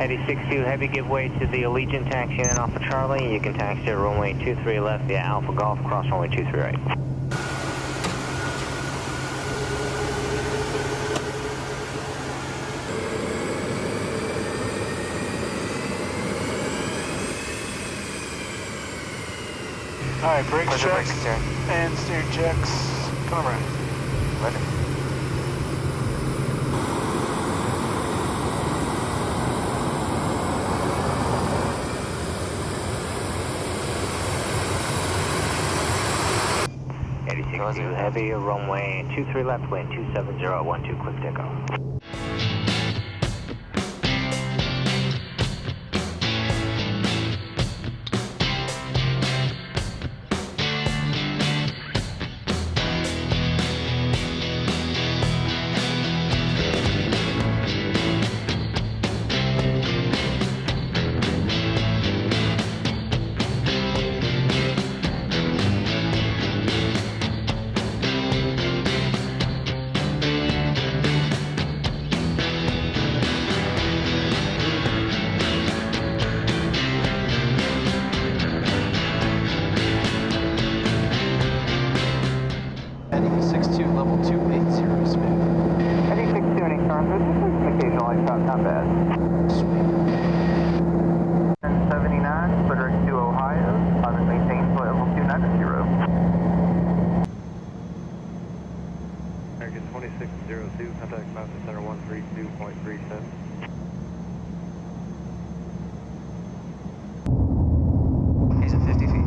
Eddie 62, heavy give way to the Allegiant taxi in off of Charlie. You can taxi at runway 23 left via Alpha Golf, cross runway 23 right. Alright, brakes checks and steering checks. Come around. Ready. Heavy, runway 23 left, wind 270, 12, quick takeoff. Not bad. 1079, clear direct to Ohio. I'm in maintain flight level 290. American 2602, contact Mountain Center 132.37. He's at 50 feet.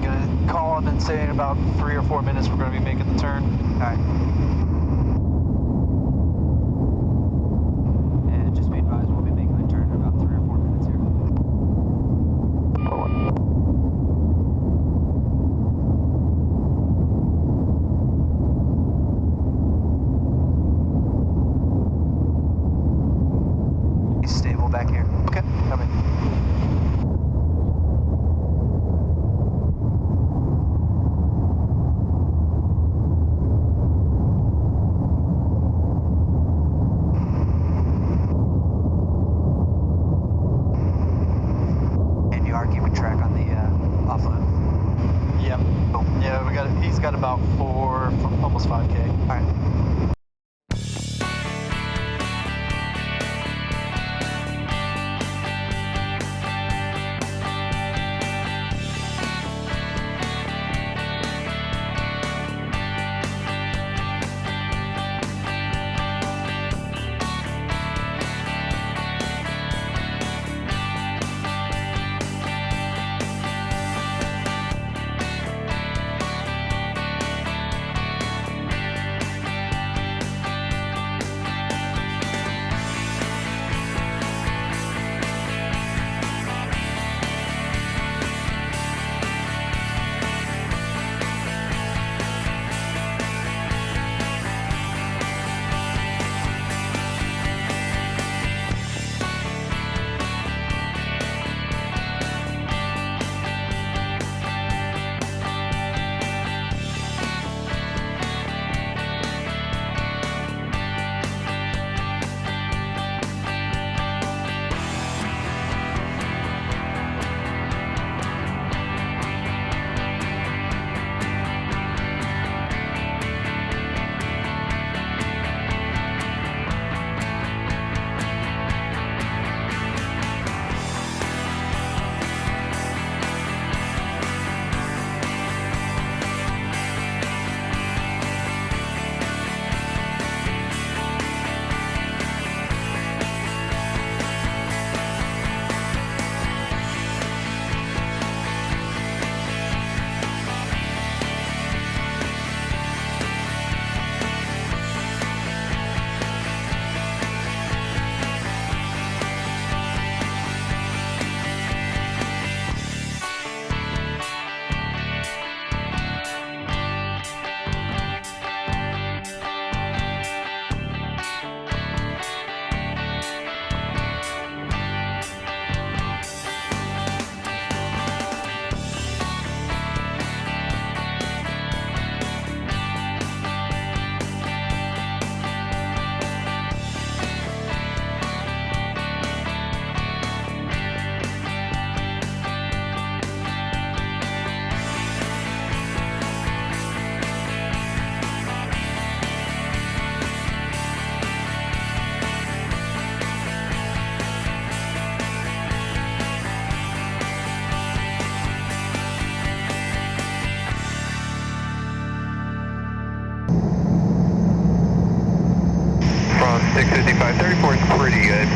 Gonna call on and say in about 3 or 4 minutes we're gonna be making the turn. Alright. And just be advised, we'll be making the turn in about 3 or 4 minutes here. He's stable back here. Okay, coming. Keeping track on the offload. Yep. Oh. Yeah, we got. He's got about 4, almost 5K. All right.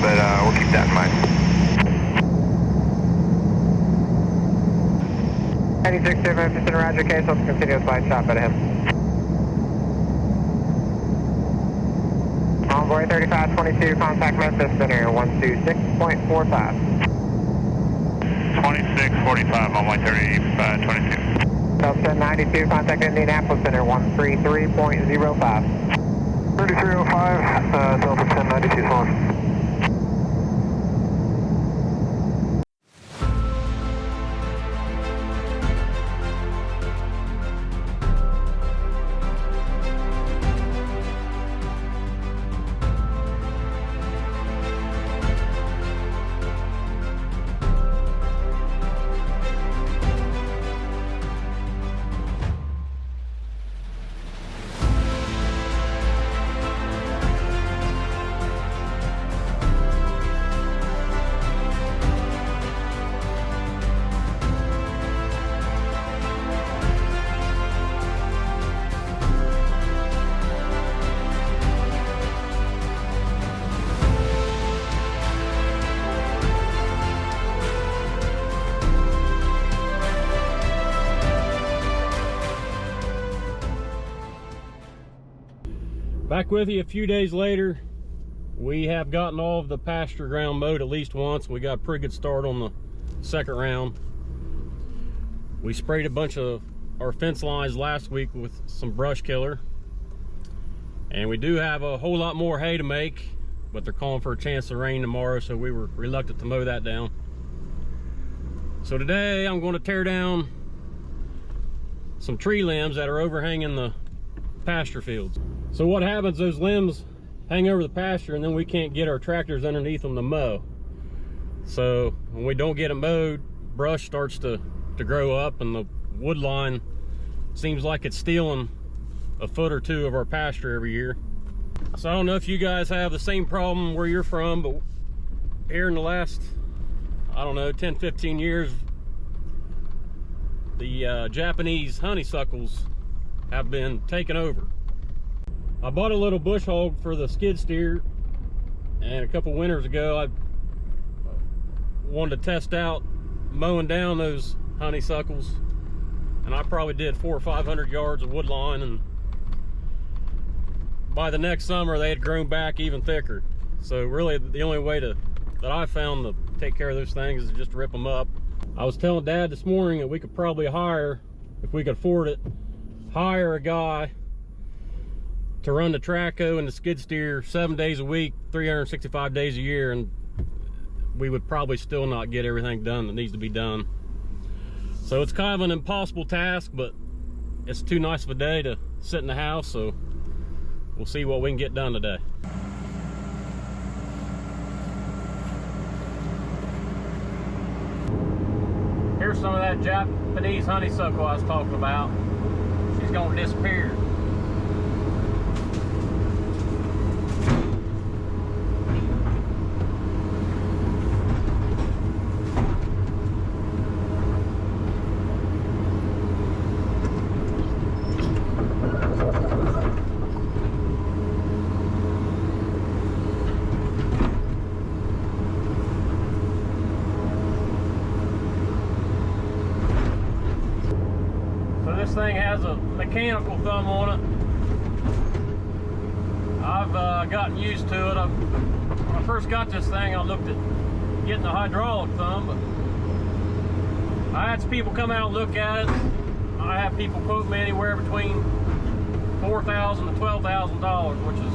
but we'll keep that in mind. 96-2, Roger, case, let's continue with light shot, but him. Envoy 3522, contact Memphis Center, 126.45. 2645, Envoy 3522. Delta 92, contact Indianapolis Center, 133.05. 3305, Delta 1092 is on. Back with you a few days later. We have gotten all of the pasture ground mowed at least once. We got a pretty good start on the second round. We sprayed a bunch of our fence lines last week with some brush killer. And we do have a whole lot more hay to make, but they're calling for a chance of rain tomorrow, so we were reluctant to mow that down. So today I'm going to tear down some tree limbs that are overhanging the pasture fields. So what happens, those limbs hang over the pasture and then we can't get our tractors underneath them to mow. So when we don't get it mowed, brush starts to grow up and the wood line seems like it's stealing a foot or two of our pasture every year. So I don't know if you guys have the same problem where you're from, but here in the last, I don't know, 10-15 years, the Japanese honeysuckles have been taken over. I bought a little bush hog for the skid steer, and a couple winters ago I wanted to test out mowing down those honeysuckles, and I probably did 400 or 500 yards of wood line, and by the next summer they had grown back even thicker. So really the only way that I found to take care of those things is just rip them up. I was telling Dad this morning that we could probably hire, if we could afford it, hire a guy to run the traco and the skid steer 7 days a week, 365 days a year, and we would probably still not get everything done that needs to be done. So it's kind of an impossible task, but it's too nice of a day to sit in the house, so we'll see what we can get done today. Here's some of that Japanese honeysuckle I was talking about. She's gonna disappear. This thing has a mechanical thumb on it. I've gotten used to it. When I first got this thing, I looked at getting a hydraulic thumb, but I had some people come out and look at it. I have people quote me anywhere between $4,000 to $12,000, which is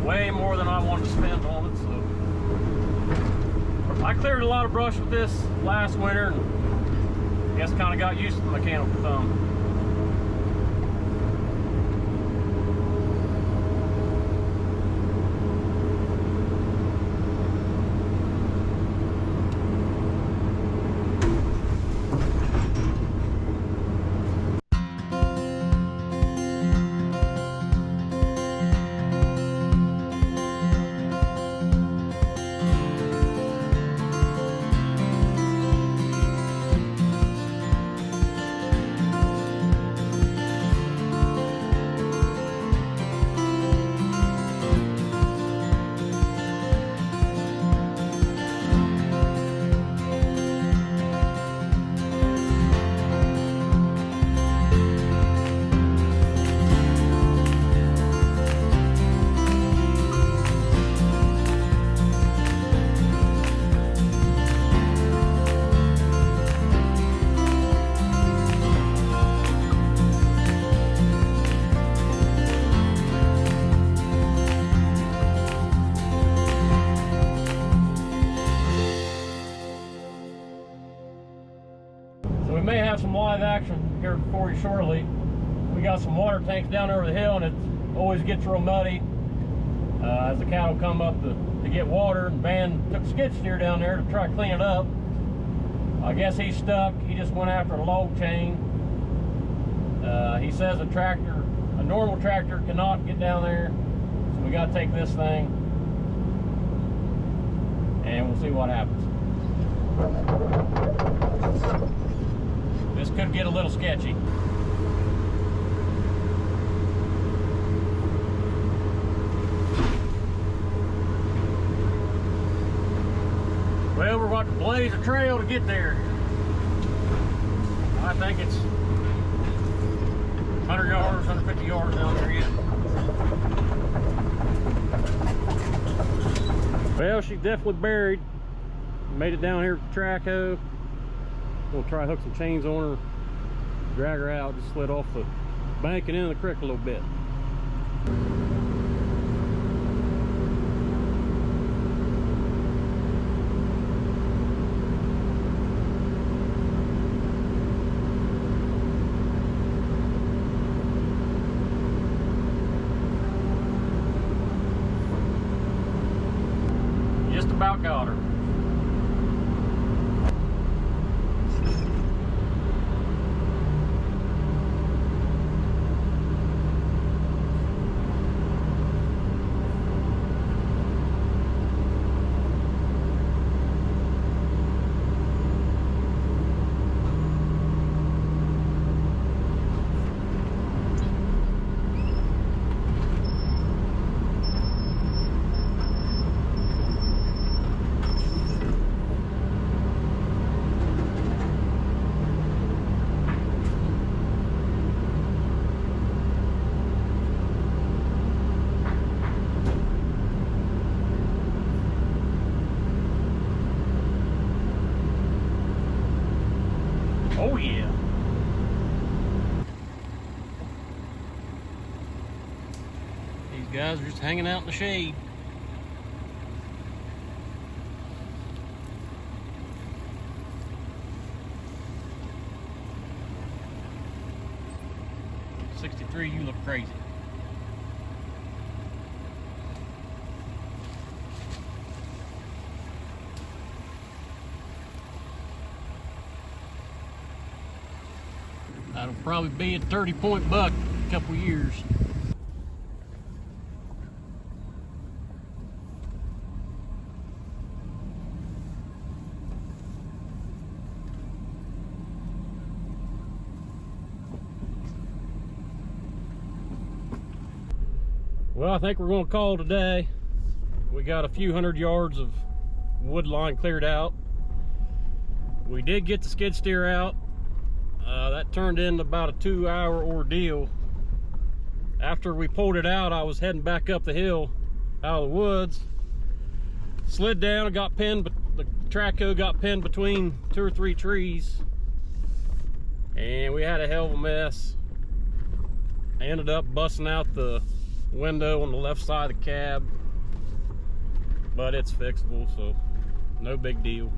way more than I wanted to spend on it. So I cleared a lot of brush with this last winter, and I guess kind of got used to the mechanical thumb. action here for you shortly. We got some water tanks down over the hill, and it always gets real muddy as the cattle come up to get water. And Van took a skid steer down there to try to clean it up. I guess he's stuck. He just went after a log chain. He says a normal tractor cannot get down there, so we got to take this thing, and we'll see what happens. This could get a little sketchy. Well, we're about to blaze a trail to get there. I think it's 100 yards, 150 yards down there yet. Well, she's definitely buried. Made it down here with the track hoe. We'll try to hook some chains on her, drag her out, just slid off the bank and into the creek a little bit. Just about got her. Oh yeah. These guys are just hanging out in the shade. '63, you look crazy. That'll probably be a 30-point buck in a couple years. Well, I think we're going to call today. We got a few hundred yards of wood line cleared out. We did get the skid steer out. That turned into about a 2-hour ordeal. After we pulled it out, I was heading back up the hill out of the woods. Slid down and got pinned, but the track hoe got pinned between 2 or 3 trees. And we had a hell of a mess. I ended up busting out the window on the left side of the cab. But it's fixable, so no big deal.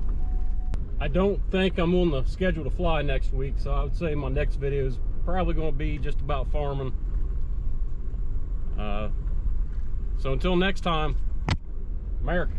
I don't think I'm on the schedule to fly next week, so I would say my next video is probably going to be just about farming. So until next time, America.